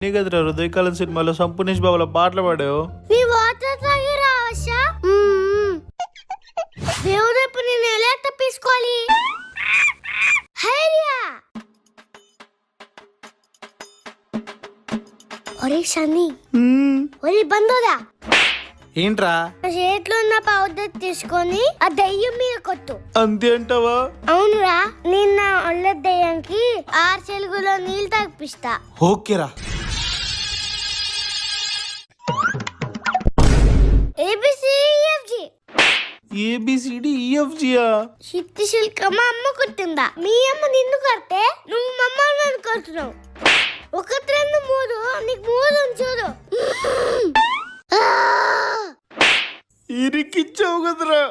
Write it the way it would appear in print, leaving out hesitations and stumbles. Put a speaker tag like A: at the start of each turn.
A: నీ కదరా హృదయకాలం సినిమాలో సంపూర్ణేష్ బాబుల పాటలు పాడావు.
B: నీ వాటర్ తాగి రావచ్చా? దేవుడు ఇప్పుడు నేను ఎలా తప్పించుకోవాలి? హైరియా ఒరే సన్నీ, ఒరే బందోదా,
A: ఏంట్రా
B: చేతిలో ఉన్న పౌడర్ తీసుకొని ఆ దయ్యం మీద కొట్టు.
A: అంతే అంటావా?
B: అవునురా, నిన్న ఒళ్ళ దయ్యంకి 6 చెలుగులో నీళ్ళు తప్పిస్తా.
A: ఓకేరా. ఏబిసిడిఈఎఫ్జియా?
B: చిట్టి శిల్క మా అమ్మ కొట్టిందా? మీ అమ్మ నిన్ను కొడితే నువ్వు మమ్మల్ని కొడుతున్నావు. 1 2 3 నీకు 3 చూడు.
A: ఇరికిచ్చావు కదరా.